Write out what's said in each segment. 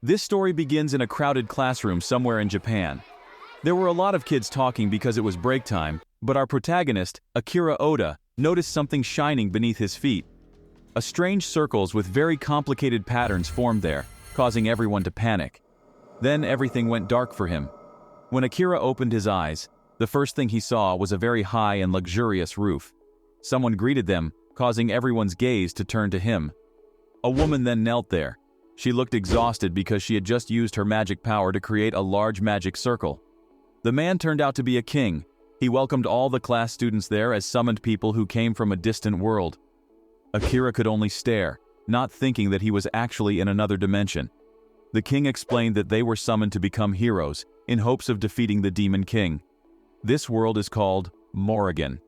This story begins in a crowded classroom somewhere in Japan. There were a lot of kids talking because it was break time, but our protagonist, Akira Oda, noticed something shining beneath his feet. A strange circles with very complicated patterns formed there, causing everyone to panic. Then everything went dark for him. When Akira opened his eyes, the first thing he saw was a very high and luxurious roof. Someone greeted them, causing everyone's gaze to turn to him. A woman then knelt there. She looked exhausted because she had just used her magic power to create a large magic circle. The man turned out to be a king. He welcomed all the class students there as summoned people who came from a distant world. Akira could only stare, not thinking that he was actually in another dimension. The king explained that they were summoned to become heroes, in hopes of defeating the Demon King. This world is called Morrigan.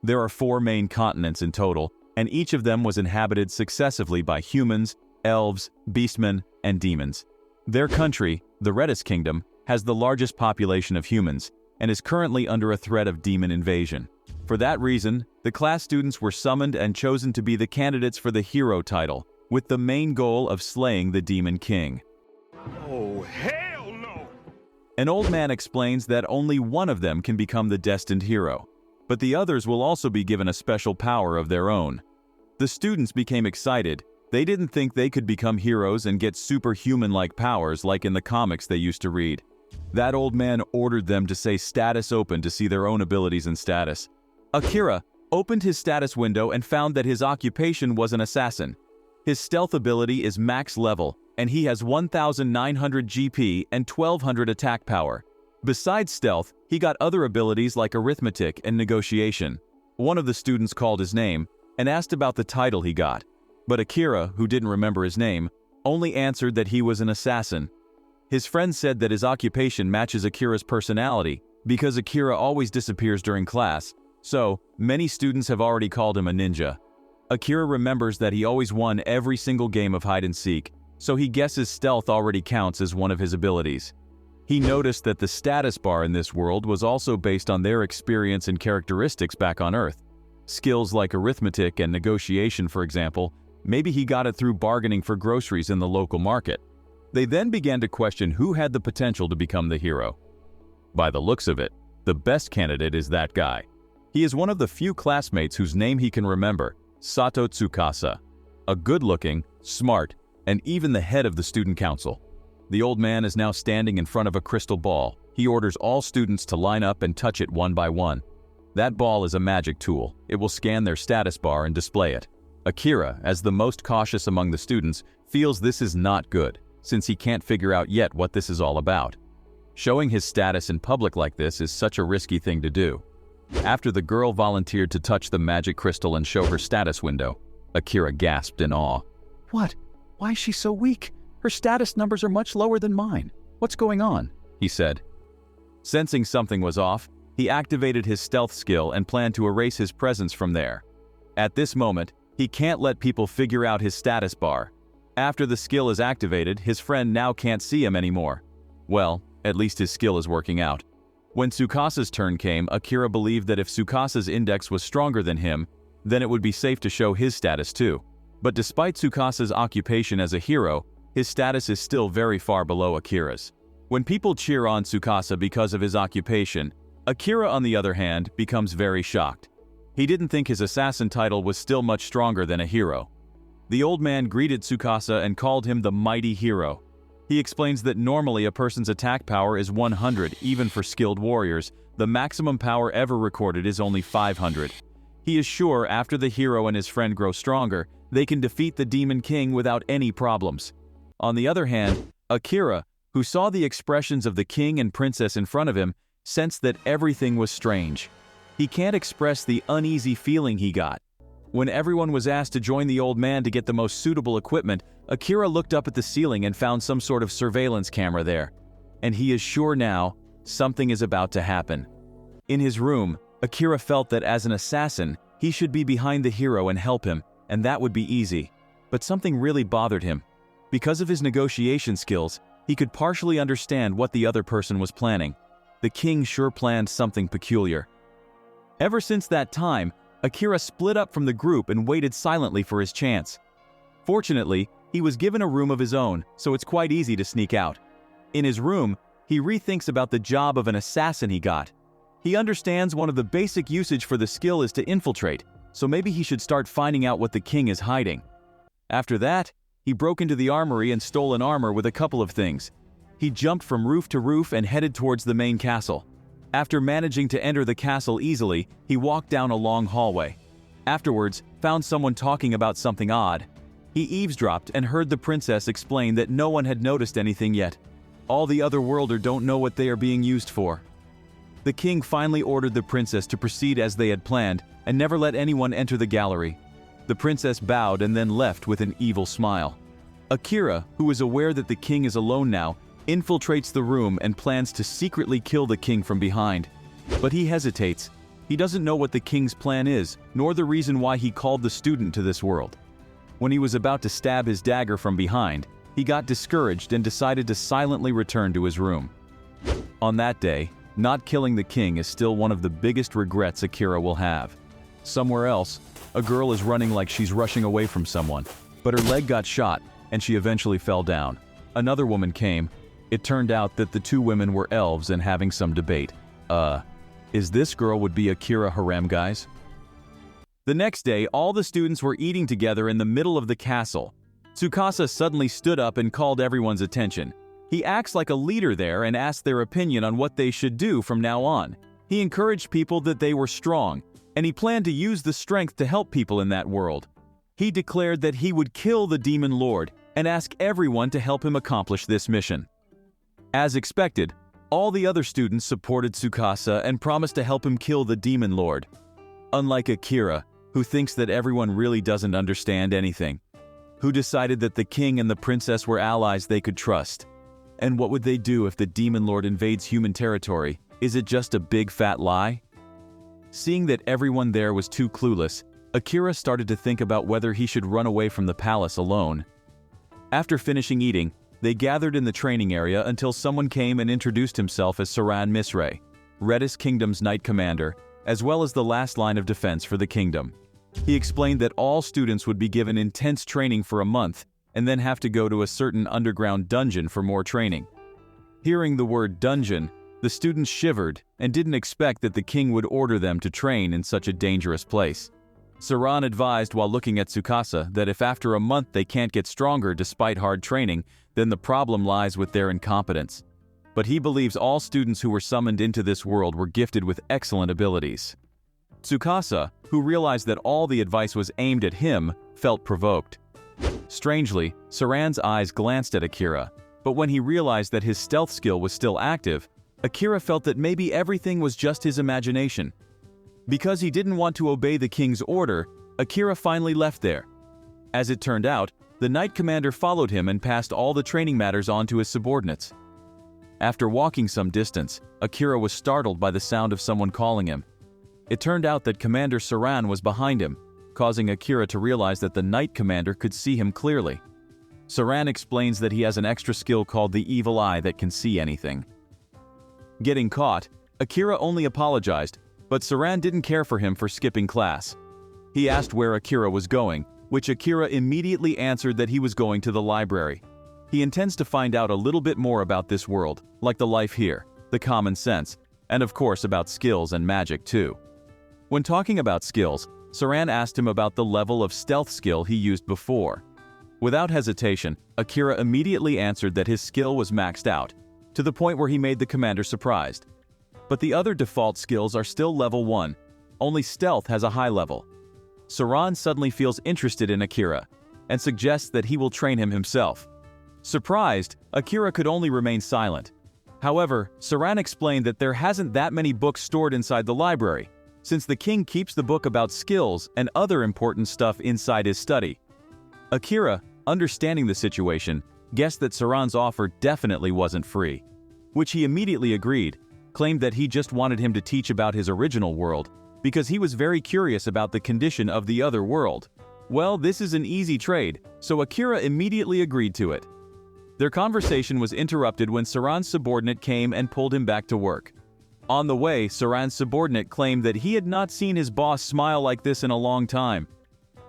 There are 4 main continents in total, and each of them was inhabited successively by humans, elves, beastmen, and demons. Their country, the Redis Kingdom, has the largest population of humans, and is currently under a threat of demon invasion. For that reason, the class students were summoned and chosen to be the candidates for the hero title, with the main goal of slaying the Demon King. Oh, hell no! An old man explains that only one of them can become the destined hero, but the others will also be given a special power of their own. The students became excited. They didn't think they could become heroes and get superhuman-like powers like in the comics they used to read. That old man ordered them to say status open to see their own abilities and status. Akira opened his status window and found that his occupation was an assassin. His stealth ability is max level, and he has 1,900 GP and 1,200 attack power. Besides stealth, he got other abilities like arithmetic and negotiation. One of the students called his name and asked about the title he got. But Akira, who didn't remember his name, only answered that he was an assassin. His friend said that his occupation matches Akira's personality because Akira always disappears during class, so many students have already called him a ninja. Akira remembers that he always won every single game of hide-and-seek, so he guesses stealth already counts as one of his abilities. He noticed that the status bar in this world was also based on their experience and characteristics back on Earth. Skills like arithmetic and negotiation, for example. Maybe he got it through bargaining for groceries in the local market. They then began to question who had the potential to become the hero. By the looks of it, the best candidate is that guy. He is one of the few classmates whose name he can remember, Sato Tsukasa. A good-looking, smart, and even the head of the student council. The old man is now standing in front of a crystal ball. He orders all students to line up and touch it one by one. That ball is a magic tool. It will scan their status bar and display it. Akira, as the most cautious among the students, feels this is not good, since he can't figure out yet what this is all about. Showing his status in public like this is such a risky thing to do. After the girl volunteered to touch the magic crystal and show her status window, Akira gasped in awe. What? Why is she so weak? Her status numbers are much lower than mine. What's going on? He said. Sensing something was off, he activated his stealth skill and planned to erase his presence from there. At this moment, he can't let people figure out his status bar. After the skill is activated, his friend now can't see him anymore. Well, at least his skill is working out. When Tsukasa's turn came, Akira believed that if Tsukasa's index was stronger than him, then it would be safe to show his status too. But despite Tsukasa's occupation as a hero, his status is still very far below Akira's. When people cheer on Tsukasa because of his occupation, Akira, on the other hand, becomes very shocked. He didn't think his assassin title was still much stronger than a hero. The old man greeted Tsukasa and called him the mighty hero. He explains that normally a person's attack power is 100, even for skilled warriors. The maximum power ever recorded is only 500. He is sure after the hero and his friend grow stronger, they can defeat the Demon King without any problems. On the other hand, Akira, who saw the expressions of the king and princess in front of him, sensed that everything was strange. He can't express the uneasy feeling he got. When everyone was asked to join the old man to get the most suitable equipment, Akira looked up at the ceiling and found some sort of surveillance camera there. And he is sure now, something is about to happen. In his room, Akira felt that as an assassin, he should be behind the hero and help him, and that would be easy. But something really bothered him. Because of his negotiation skills, he could partially understand what the other person was planning. The king sure planned something peculiar. Ever since that time, Akira split up from the group and waited silently for his chance. Fortunately, He was given a room of his own, so it's quite easy to sneak out. In his room, he rethinks about the job of an assassin he got. He understands one of the basic usage for the skill is to infiltrate, so maybe he should start finding out what the king is hiding. After that, he broke into the armory and stole an armor with a couple of things. He jumped from roof to roof and headed towards the main castle. After managing to enter the castle easily, he walked down a long hallway. Afterwards, found someone talking about something odd. He eavesdropped and heard the princess explain that no one had noticed anything yet. All the other worlder don't know what they are being used for. The king finally ordered the princess to proceed as they had planned and never let anyone enter the gallery. The princess bowed and then left with an evil smile. Akira, who is aware that the king is alone now, infiltrates the room and plans to secretly kill the king from behind. But he hesitates. He doesn't know what the king's plan is, nor the reason why he called the student to this world. When he was about to stab his dagger from behind, he got discouraged and decided to silently return to his room. On that day, not killing the king is still one of the biggest regrets Akira will have. Somewhere else, a girl is running like she's rushing away from someone, but her leg got shot and she eventually fell down. Another woman came. It turned out that the two women were elves and having some debate. Is this girl would be Akira harem guys? The next day, all the students were eating together in the middle of the castle. Tsukasa suddenly stood up and called everyone's attention. He acts like a leader there and asked their opinion on what they should do from now on. He encouraged people that they were strong, and he planned to use the strength to help people in that world. He declared that he would kill the demon lord and ask everyone to help him accomplish this mission. As expected, all the other students supported Tsukasa and promised to help him kill the demon lord. Unlike Akira, who thinks that everyone really doesn't understand anything, who decided that the king and the princess were allies they could trust. And what would they do if the demon lord invades human territory? Is it just a big fat lie? Seeing that everyone there was too clueless, Akira started to think about whether he should run away from the palace alone. After finishing eating, they gathered in the training area until someone came and introduced himself as Saran Misre, Redis Kingdom's Knight Commander, as well as the last line of defense for the kingdom. He explained that all students would be given intense training for a month and then have to go to a certain underground dungeon for more training. Hearing the word dungeon, the students shivered and didn't expect that the king would order them to train in such a dangerous place. Saran advised while looking at Tsukasa that if after a month they can't get stronger despite hard training, then the problem lies with their incompetence. But he believes all students who were summoned into this world were gifted with excellent abilities. Tsukasa, who realized that all the advice was aimed at him, felt provoked. Strangely, Saran's eyes glanced at Akira, but when he realized that his stealth skill was still active, Akira felt that maybe everything was just his imagination. Because he didn't want to obey the king's order, Akira finally left there. As it turned out, the Knight Commander followed him and passed all the training matters on to his subordinates. After walking some distance, Akira was startled by the sound of someone calling him. It turned out that Commander Saran was behind him, causing Akira to realize that the Knight Commander could see him clearly. Saran explains that he has an extra skill called the Evil Eye that can see anything. Getting caught, Akira only apologized, but Saran didn't care for him for skipping class. He asked where Akira was going, which Akira immediately answered that he was going to the library. He intends to find out a little bit more about this world, like the life here, the common sense, and of course about skills and magic too. When talking about skills, Saran asked him about the level of stealth skill he used before. Without hesitation, Akira immediately answered that his skill was maxed out, to the point where he made the commander surprised. But the other default skills are still level 1, only stealth has a high level. Saran suddenly feels interested in Akira, and suggests that he will train him himself. Surprised, Akira could only remain silent. However, Saran explained that there hasn't that many books stored inside the library, since the king keeps the book about skills and other important stuff inside his study. Akira, understanding the situation, guessed that Saran's offer definitely wasn't free, which he immediately agreed, claimed that he just wanted him to teach about his original world, because he was very curious about the condition of the other world. Well, this is an easy trade, so Akira immediately agreed to it. Their conversation was interrupted when Saran's subordinate came and pulled him back to work. On the way, Saran's subordinate claimed that he had not seen his boss smile like this in a long time.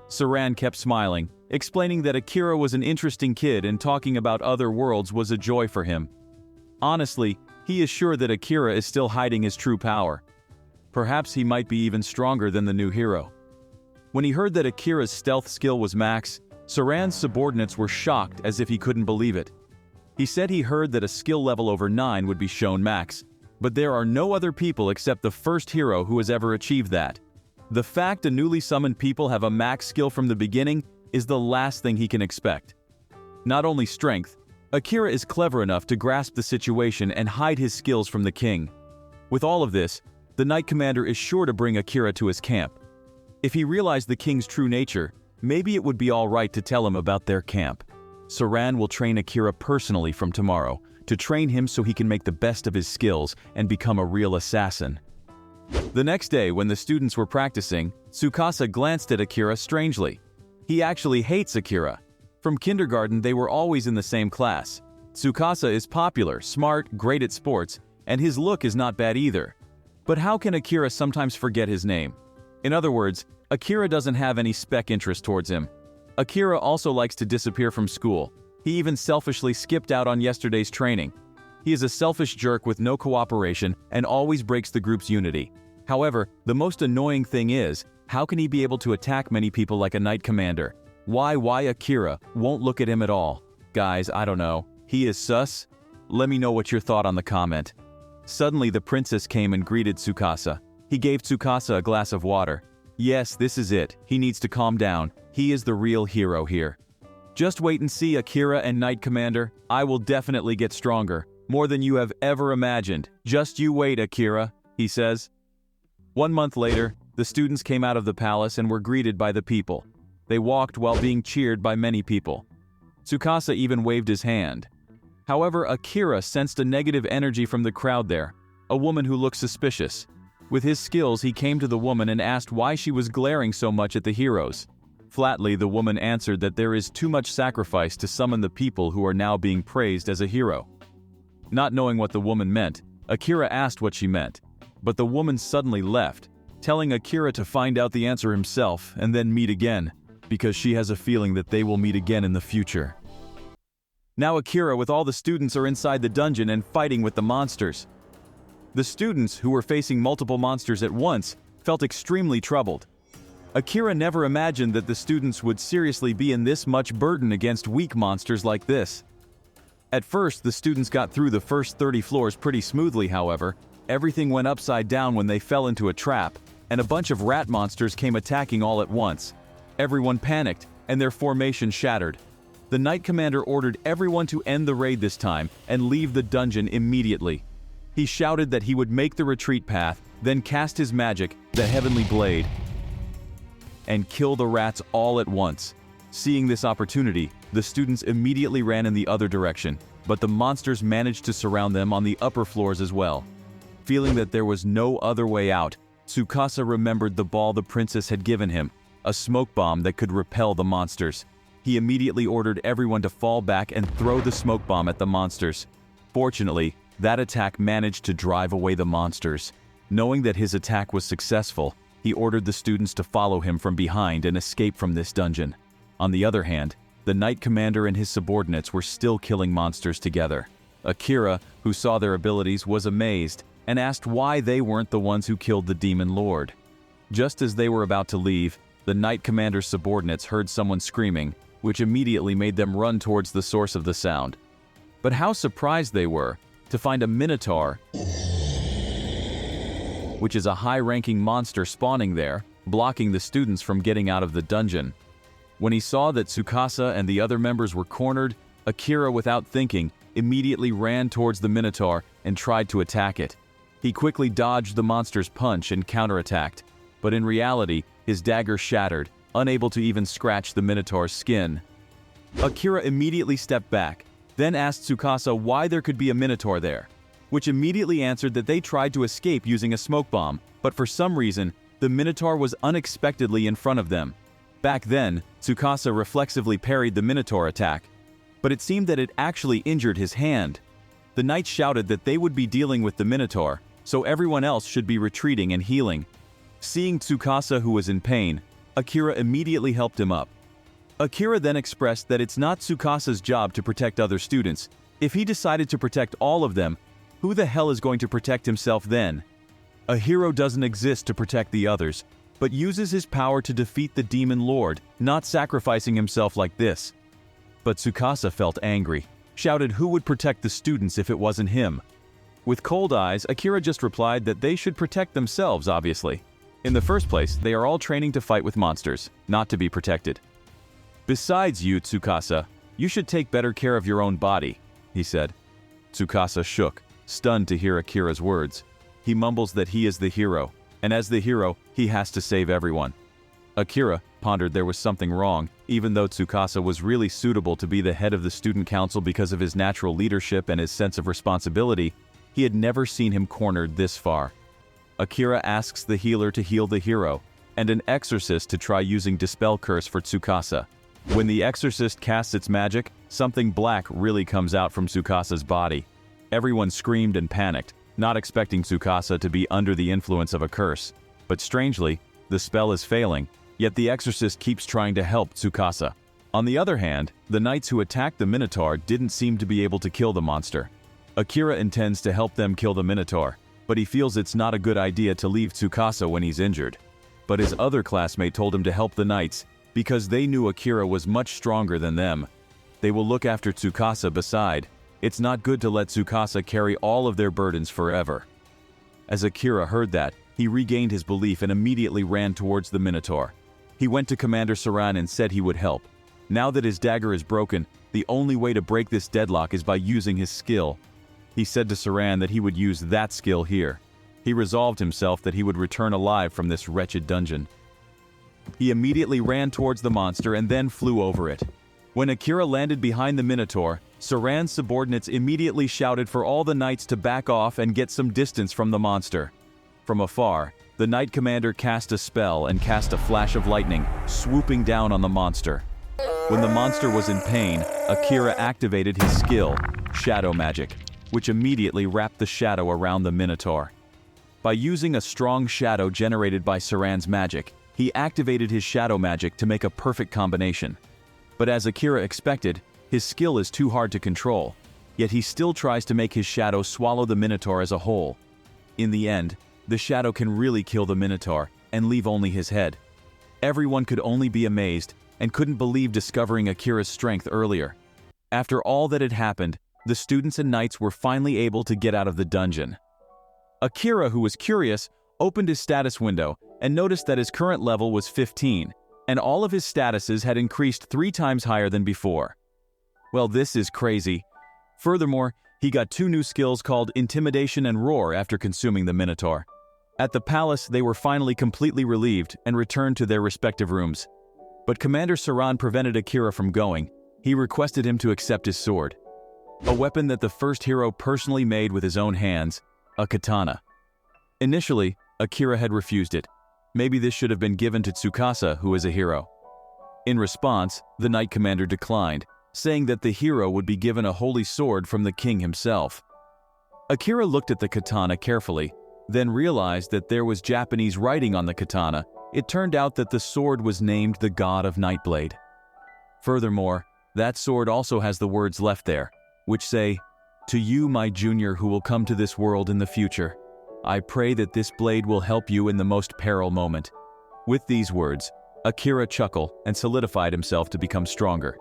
Saran kept smiling, explaining that Akira was an interesting kid and talking about other worlds was a joy for him. Honestly, he is sure that Akira is still hiding his true power. Perhaps he might be even stronger than the new hero. When he heard that Akira's stealth skill was max, Saran's subordinates were shocked as if he couldn't believe it. He said he heard that a skill level over 9 would be shown max, but there are no other people except the first hero who has ever achieved that. The fact a newly summoned people have a max skill from the beginning is the last thing he can expect. Not only strength, Akira is clever enough to grasp the situation and hide his skills from the king. With all of this, the Knight Commander is sure to bring Akira to his camp. If he realized the king's true nature, maybe it would be alright to tell him about their camp. Saran will train Akira personally from tomorrow, to train him so he can make the best of his skills and become a real assassin. The next day, when the students were practicing, Tsukasa glanced at Akira strangely. He actually hates Akira. From kindergarten, they were always in the same class. Tsukasa is popular, smart, great at sports, and his look is not bad either. But how can Akira sometimes forget his name? In other words, Akira doesn't have any spec interest towards him. Akira also likes to disappear from school. He even selfishly skipped out on yesterday's training. He is a selfish jerk with no cooperation and always breaks the group's unity. However, the most annoying thing is, how can he be able to attack many people like a Knight Commander? Why Akira won't look at him at all? Guys, I don't know. He is sus? Let me know what your thought on the comment. Suddenly the princess came and greeted Tsukasa. He gave Tsukasa a glass of water. Yes, this is it. He needs to calm down. He is the real hero here. Just wait and see, Akira and Knight Commander. I will definitely get stronger. More than you have ever imagined. Just you wait, Akira, he says. 1 month later, the students came out of the palace and were greeted by the people. They walked while being cheered by many people. Tsukasa even waved his hand. However, Akira sensed a negative energy from the crowd there, a woman who looked suspicious. With his skills, he came to the woman and asked why she was glaring so much at the heroes. Flatly, the woman answered that there is too much sacrifice to summon the people who are now being praised as a hero. Not knowing what the woman meant, Akira asked what she meant, but the woman suddenly left, telling Akira to find out the answer himself and then meet again, because she has a feeling that they will meet again in the future. Now Akira with all the students are inside the dungeon and fighting with the monsters. The students, who were facing multiple monsters at once, felt extremely troubled. Akira never imagined that the students would seriously be in this much burden against weak monsters like this. At first, the students got through the first 30 floors pretty smoothly, however. Everything went upside down when they fell into a trap, and a bunch of rat monsters came attacking all at once. Everyone panicked, and their formation shattered. The Knight Commander ordered everyone to end the raid this time and leave the dungeon immediately. He shouted that he would make the retreat path, then cast his magic, the Heavenly Blade, and kill the rats all at once. Seeing this opportunity, the students immediately ran in the other direction, but the monsters managed to surround them on the upper floors as well. Feeling that there was no other way out, Tsukasa remembered the ball the princess had given him, a smoke bomb that could repel the monsters. He immediately ordered everyone to fall back and throw the smoke bomb at the monsters. Fortunately, that attack managed to drive away the monsters. Knowing that his attack was successful, he ordered the students to follow him from behind and escape from this dungeon. On the other hand, the Knight Commander and his subordinates were still killing monsters together. Akira, who saw their abilities, was amazed and asked why they weren't the ones who killed the Demon Lord. Just as they were about to leave, the Knight Commander's subordinates heard someone screaming, which immediately made them run towards the source of the sound. But how surprised they were to find a Minotaur, which is a high-ranking monster spawning there, blocking the students from getting out of the dungeon. When he saw that Tsukasa and the other members were cornered, Akira, without thinking, immediately ran towards the Minotaur and tried to attack it. He quickly dodged the monster's punch and counterattacked, but in reality, his dagger shattered, unable to even scratch the Minotaur's skin. Akira immediately stepped back, then asked Tsukasa why there could be a Minotaur there, which immediately answered that they tried to escape using a smoke bomb, but for some reason, the Minotaur was unexpectedly in front of them. Back then, Tsukasa reflexively parried the Minotaur attack, but it seemed that it actually injured his hand. The knights shouted that they would be dealing with the Minotaur, so everyone else should be retreating and healing. Seeing Tsukasa, who was in pain, Akira immediately helped him up. Akira then expressed that it's not Tsukasa's job to protect other students. If he decided to protect all of them, who the hell is going to protect himself then? A hero doesn't exist to protect the others, but uses his power to defeat the demon lord, not sacrificing himself like this. But Tsukasa felt angry, shouted who would protect the students if it wasn't him. With cold eyes, Akira just replied that they should protect themselves, obviously. In the first place, they are all training to fight with monsters, not to be protected. Besides you, Tsukasa, you should take better care of your own body, he said. Tsukasa shook, stunned to hear Akira's words. He mumbles that he is the hero, and as the hero, he has to save everyone. Akira pondered there was something wrong, even though Tsukasa was really suitable to be the head of the student council because of his natural leadership and his sense of responsibility. He had never seen him cornered this far. Akira asks the healer to heal the hero, and an exorcist to try using Dispel Curse for Tsukasa. When the exorcist casts its magic, something black really comes out from Tsukasa's body. Everyone screamed and panicked, not expecting Tsukasa to be under the influence of a curse. But strangely, the spell is failing, yet the exorcist keeps trying to help Tsukasa. On the other hand, the knights who attacked the Minotaur didn't seem to be able to kill the monster. Akira intends to help them kill the Minotaur, but he feels it's not a good idea to leave Tsukasa when he's injured. But his other classmate told him to help the knights, because they knew Akira was much stronger than them. They will look after Tsukasa beside. It's not good to let Tsukasa carry all of their burdens forever. As Akira heard that, he regained his belief and immediately ran towards the Minotaur. He went to Commander Saran and said he would help. Now that his dagger is broken, the only way to break this deadlock is by using his skill. He said to Saran that he would use that skill here. He resolved himself that he would return alive from this wretched dungeon. He immediately ran towards the monster and then flew over it. When Akira landed behind the Minotaur, Saran's subordinates immediately shouted for all the knights to back off and get some distance from the monster. From afar, the knight commander cast a spell and cast a flash of lightning, swooping down on the monster. When the monster was in pain, Akira activated his skill, Shadow Magic, which immediately wrapped the shadow around the Minotaur. By using a strong shadow generated by Saran's magic, he activated his shadow magic to make a perfect combination. But as Akira expected, his skill is too hard to control, yet he still tries to make his shadow swallow the Minotaur as a whole. In the end, the shadow can really kill the Minotaur and leave only his head. Everyone could only be amazed and couldn't believe discovering Akira's strength earlier. After all that had happened, the students and knights were finally able to get out of the dungeon. Akira, who was curious, opened his status window and noticed that his current level was 15, and all of his statuses had increased 3 times higher than before. Well, this is crazy. Furthermore, he got 2 new skills called Intimidation and Roar after consuming the Minotaur. At the palace, they were finally completely relieved and returned to their respective rooms. But Commander Saran prevented Akira from going. He requested him to accept his sword. A weapon that the first hero personally made with his own hands, a katana. Initially, Akira had refused it. Maybe this should have been given to Tsukasa, who is a hero. In response, the knight commander declined, saying that the hero would be given a holy sword from the king himself. Akira looked at the katana carefully, then realized that there was Japanese writing on the katana. It turned out that the sword was named the God of Nightblade. Furthermore, that sword also has the words left there, which say, "To you, my junior who will come to this world in the future, I pray that this blade will help you in the most peril moment." With these words, Akira chuckled and solidified himself to become stronger.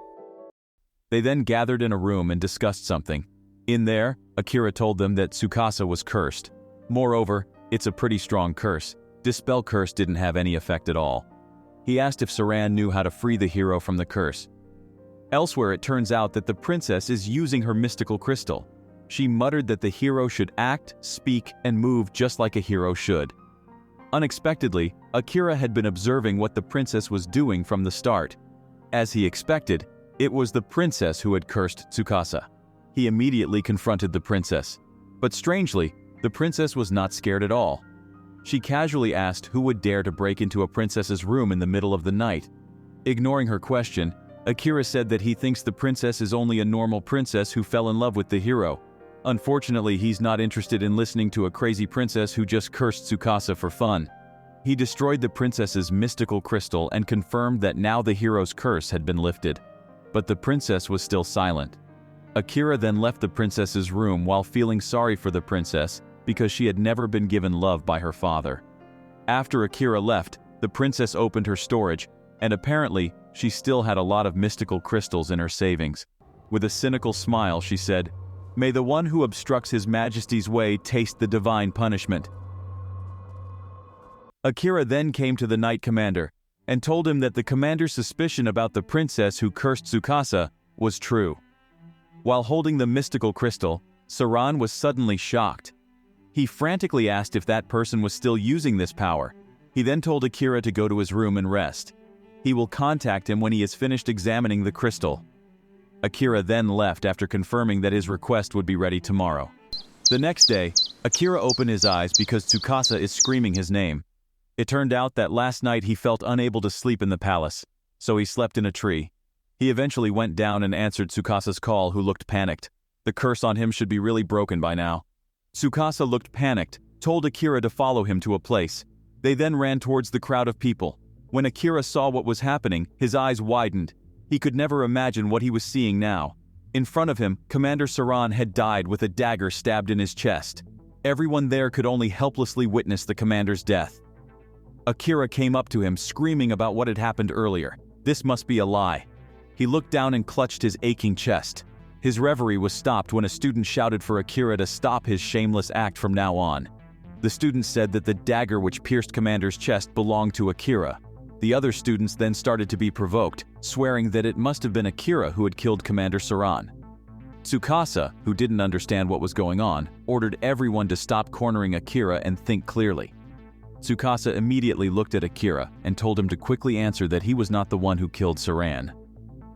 They then gathered in a room and discussed something. In there, Akira told them that Tsukasa was cursed. Moreover, it's a pretty strong curse. Dispel Curse didn't have any effect at all. He asked if Saran knew how to free the hero from the curse. Elsewhere, it turns out that the princess is using her mystical crystal. She muttered that the hero should act, speak, and move just like a hero should. Unexpectedly, Akira had been observing what the princess was doing from the start. As he expected, it was the princess who had cursed Tsukasa. He immediately confronted the princess. But strangely, the princess was not scared at all. She casually asked who would dare to break into a princess's room in the middle of the night. Ignoring her question, Akira said that he thinks the princess is only a normal princess who fell in love with the hero. Unfortunately, he's not interested in listening to a crazy princess who just cursed Tsukasa for fun. He destroyed the princess's mystical crystal and confirmed that now the hero's curse had been lifted. But the princess was still silent. Akira then left the princess's room while feeling sorry for the princess because she had never been given love by her father. After Akira left, the princess opened her storage, and apparently, she still had a lot of mystical crystals in her savings. With a cynical smile, she said, "May the one who obstructs His Majesty's way taste the divine punishment." Akira then came to the Knight Commander and told him that the commander's suspicion about the princess who cursed Tsukasa was true. While holding the mystical crystal, Saran was suddenly shocked. He frantically asked if that person was still using this power. He then told Akira to go to his room and rest. He will contact him when he has finished examining the crystal. Akira then left after confirming that his request would be ready tomorrow. The next day, Akira opened his eyes because Tsukasa is screaming his name. It turned out that last night he felt unable to sleep in the palace, so he slept in a tree. He eventually went down and answered Tsukasa's call, who looked panicked. The curse on him should be really broken by now. Tsukasa looked panicked, told Akira to follow him to a place. They then ran towards the crowd of people. When Akira saw what was happening, his eyes widened. He could never imagine what he was seeing now. In front of him, Commander Saran had died with a dagger stabbed in his chest. Everyone there could only helplessly witness the commander's death. Akira came up to him, screaming about what had happened earlier. This must be a lie. He looked down and clutched his aching chest. His reverie was stopped when a student shouted for Akira to stop his shameless act from now on. The student said that the dagger which pierced Commander's chest belonged to Akira. The other students then started to be provoked, swearing that it must have been Akira who had killed Commander Saran. Tsukasa, who didn't understand what was going on, ordered everyone to stop cornering Akira and think clearly. Tsukasa immediately looked at Akira and told him to quickly answer that he was not the one who killed Saran.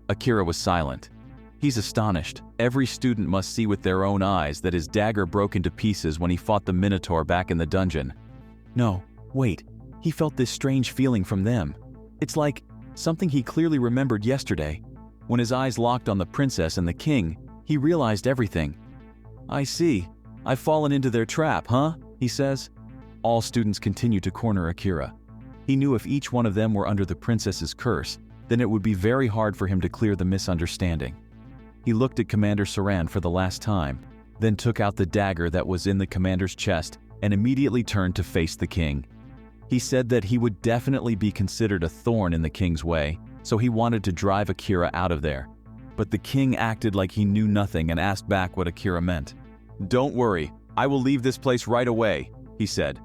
Akira was silent. He's astonished. Every student must see with their own eyes that his dagger broke into pieces when he fought the Minotaur back in the dungeon. No, wait. He felt this strange feeling from them. It's like something he clearly remembered yesterday. When his eyes locked on the princess and the king, he realized everything. "I see. I've fallen into their trap, huh?" he says. All students continued to corner Akira. He knew if each one of them were under the princess's curse, then it would be very hard for him to clear the misunderstanding. He looked at Commander Saran for the last time, then took out the dagger that was in the commander's chest and immediately turned to face the king. He said that he would definitely be considered a thorn in the king's way, so he wanted to drive Akira out of there. But the king acted like he knew nothing and asked back what Akira meant. "Don't worry, I will leave this place right away," he said.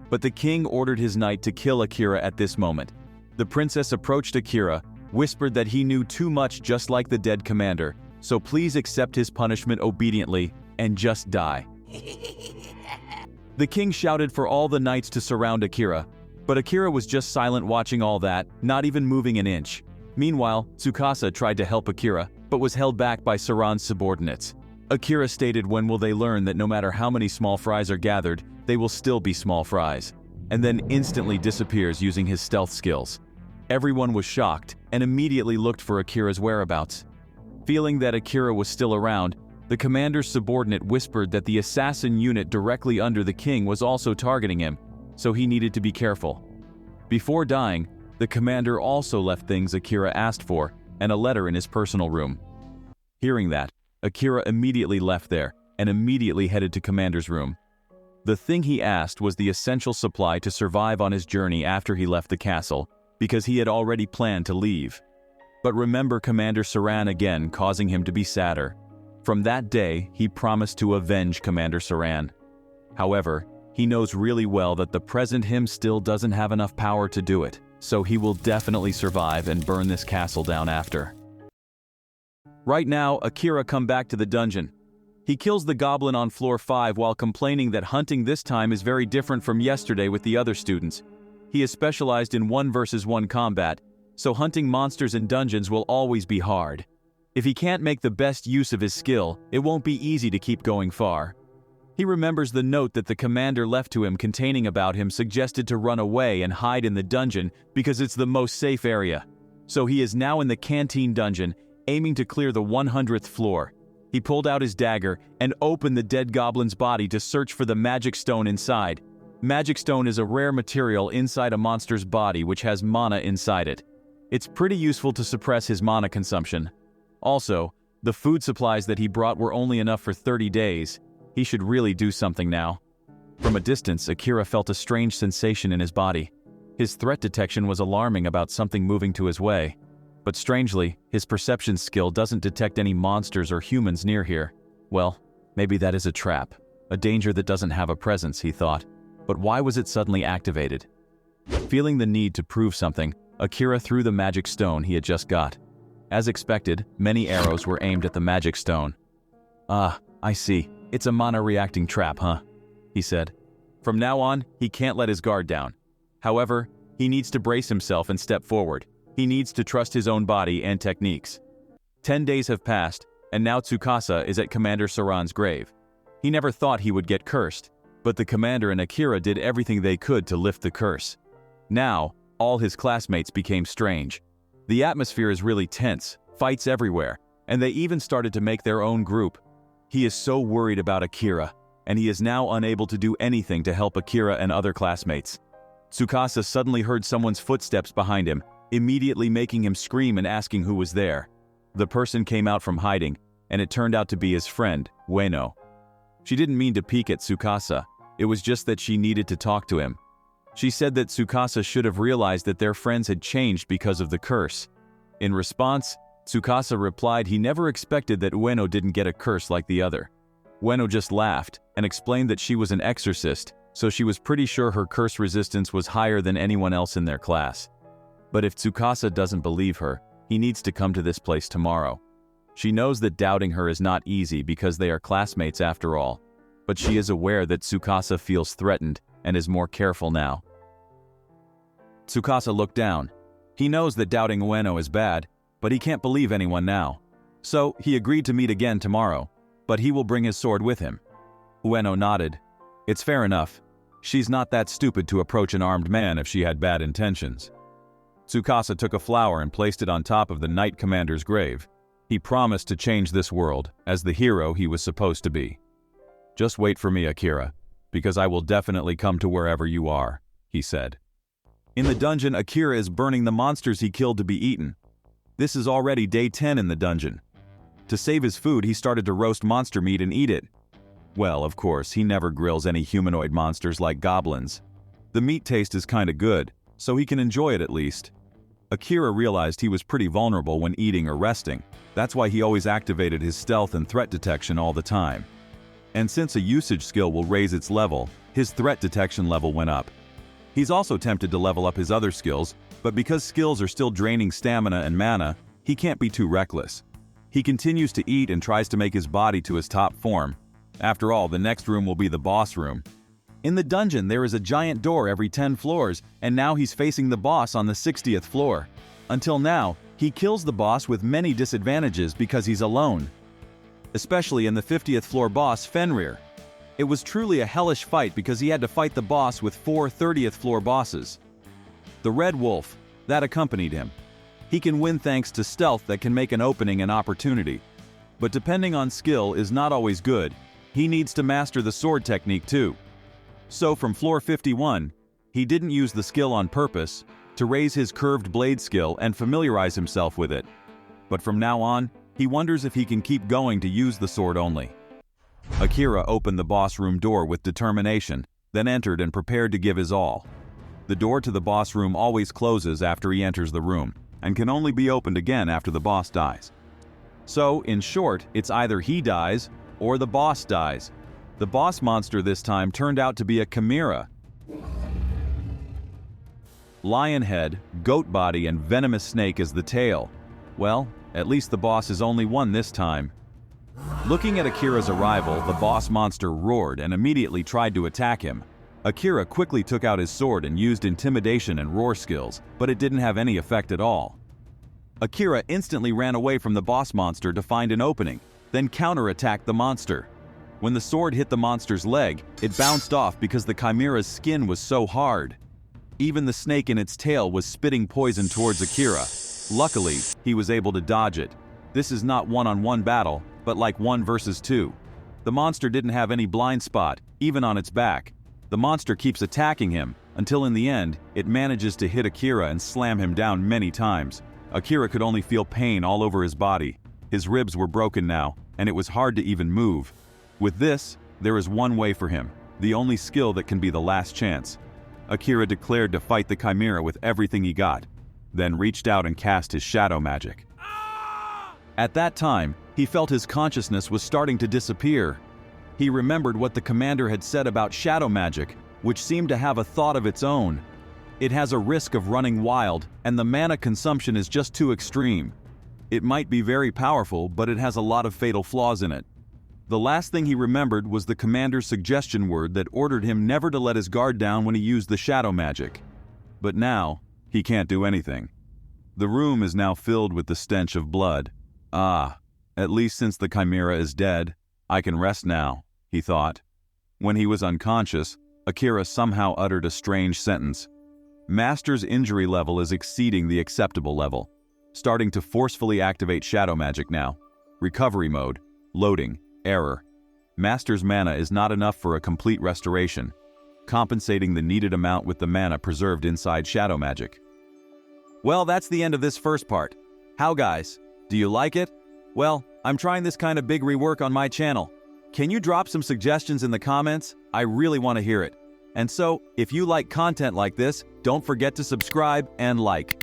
But the king ordered his knight to kill Akira at this moment. The princess approached Akira, whispered that he knew too much just like the dead commander, so please accept his punishment obediently and just die. The king shouted for all the knights to surround Akira, but Akira was just silent watching all that, not even moving an inch. Meanwhile, Tsukasa tried to help Akira, but was held back by Saran's subordinates. Akira stated when will they learn that no matter how many small fries are gathered, they will still be small fries, and then instantly disappears using his stealth skills. Everyone was shocked and immediately looked for Akira's whereabouts. Feeling that Akira was still around, the commander's subordinate whispered that the assassin unit directly under the king was also targeting him, so he needed to be careful. Before dying, the commander also left things Akira asked for and a letter in his personal room. Hearing that, Akira immediately left there and immediately headed to Commander's room. The thing he asked was the essential supply to survive on his journey after he left the castle, because he had already planned to leave. But remember Commander Saran again, causing him to be sadder. From that day, he promised to avenge Commander Saran. However, he knows really well that the present him still doesn't have enough power to do it, so he will definitely survive and burn this castle down after. Right now, Akira come back to the dungeon. He kills the goblin on floor 5 while complaining that hunting this time is very different from yesterday with the other students. He is specialized in 1 versus 1 combat, so hunting monsters in dungeons will always be hard. If he can't make the best use of his skill, it won't be easy to keep going far. He remembers the note that the commander left to him containing about him suggested to run away and hide in the dungeon because it's the most safe area. So he is now in the canteen dungeon, aiming to clear the 100th floor. He pulled out his dagger and opened the dead goblin's body to search for the magic stone inside. Magic Stone is a rare material inside a monster's body which has mana inside it. It's pretty useful to suppress his mana consumption. Also, the food supplies that he brought were only enough for 30 days. He should really do something now. From a distance, Akira felt a strange sensation in his body. His threat detection was alarming about something moving to his way. But strangely, his perception skill doesn't detect any monsters or humans near here. Well, maybe that is a trap. A danger that doesn't have a presence, he thought. But why was it suddenly activated? Feeling the need to prove something, Akira threw the magic stone he had just got. As expected, many arrows were aimed at the magic stone. "Ah, I see. It's a mana-reacting trap, huh?" he said. From now on, he can't let his guard down. However, he needs to brace himself and step forward. He needs to trust his own body and techniques. 10 days have passed, and now Tsukasa is at Commander Saran's grave. He never thought he would get cursed, but the commander and Akira did everything they could to lift the curse. Now, all his classmates became strange. The atmosphere is really tense, fights everywhere, and they even started to make their own group. He is so worried about Akira, and he is now unable to do anything to help Akira and other classmates. Tsukasa suddenly heard someone's footsteps behind him, immediately making him scream and asking who was there. The person came out from hiding, and it turned out to be his friend, Ueno. She didn't mean to peek at Tsukasa, it was just that she needed to talk to him. She said that Tsukasa should have realized that their friends had changed because of the curse. In response, Tsukasa replied he never expected that Ueno didn't get a curse like the other. Ueno just laughed and explained that she was an exorcist, so she was pretty sure her curse resistance was higher than anyone else in their class. But if Tsukasa doesn't believe her, he needs to come to this place tomorrow. She knows that doubting her is not easy because they are classmates after all, but she is aware that Tsukasa feels threatened and is more careful now. Tsukasa looked down. He knows that doubting Ueno is bad, but he can't believe anyone now. So he agreed to meet again tomorrow, but he will bring his sword with him. Ueno nodded. It's fair enough. She's not that stupid to approach an armed man if she had bad intentions. Tsukasa took a flower and placed it on top of the Knight Commander's grave. He promised to change this world as the hero he was supposed to be. Just wait for me, Akira, because I will definitely come to wherever you are, he said. In the dungeon, Akira is burning the monsters he killed to be eaten. This is already day 10 in the dungeon. To save his food, he started to roast monster meat and eat it. Well, of course, he never grills any humanoid monsters like goblins. The meat taste is kinda good, so he can enjoy it at least. Akira realized he was pretty vulnerable when eating or resting. That's why he always activated his stealth and threat detection all the time. And since a usage skill will raise its level, his threat detection level went up. He's also tempted to level up his other skills, but because skills are still draining stamina and mana, he can't be too reckless. He continues to eat and tries to make his body to his top form. After all, the next room will be the boss room. In the dungeon, there is a giant door every 10 floors, and now he's facing the boss on the 60th floor. Until now, he kills the boss with many disadvantages because he's alone. Especially in the 50th floor boss, Fenrir. It was truly a hellish fight because he had to fight the boss with 4 30th floor bosses. The Red Wolf, that accompanied him. He can win thanks to stealth that can make an opening an opportunity. But depending on skill is not always good. He needs to master the sword technique too. So from floor 51, he didn't use the skill on purpose to raise his curved blade skill and familiarize himself with it. But from now on, he wonders if he can keep going to use the sword only. Akira opened the boss room door with determination, then entered and prepared to give his all. The door to the boss room always closes after he enters the room, and can only be opened again after the boss dies. So, in short, it's either he dies, or the boss dies. The boss monster this time turned out to be a chimera. Lion head, goat body, and venomous snake is the tail. Well, at least the boss is only one this time. Looking at Akira's arrival, the boss monster roared and immediately tried to attack him. Akira quickly took out his sword and used intimidation and roar skills, but it didn't have any effect at all. Akira instantly ran away from the boss monster to find an opening, then counterattacked the monster. When the sword hit the monster's leg, it bounced off because the chimera's skin was so hard. Even the snake in its tail was spitting poison towards Akira. Luckily, he was able to dodge it. This is not one-on-one battle, but like 1 versus 2. The monster didn't have any blind spot, even on its back. The monster keeps attacking him, until in the end, it manages to hit Akira and slam him down many times. Akira could only feel pain all over his body. His ribs were broken now, and it was hard to even move. With this, there is one way for him, the only skill that can be the last chance. Akira declared to fight the Chimera with everything he got, then reached out and cast his shadow magic. At that time, he felt his consciousness was starting to disappear. He remembered what the commander had said about shadow magic, which seemed to have a thought of its own. It has a risk of running wild, and the mana consumption is just too extreme. It might be very powerful, but it has a lot of fatal flaws in it. The last thing he remembered was the commander's suggestion word that ordered him never to let his guard down when he used the shadow magic. But now, he can't do anything. The room is now filled with the stench of blood. Ah, at least since the Chimera is dead, I can rest now, he thought. When he was unconscious, Akira somehow uttered a strange sentence. Master's injury level is exceeding the acceptable level. Starting to forcefully activate shadow magic now. Recovery mode. Loading. Error. Master's mana is not enough for a complete restoration. Compensating the needed amount with the mana preserved inside shadow magic. Well, that's the end of this first part. How guys? Do you like it? Well, I'm trying this kind of big rework on my channel. Can you drop some suggestions in the comments? I really want to hear it. And so, if you like content like this, don't forget to subscribe and like.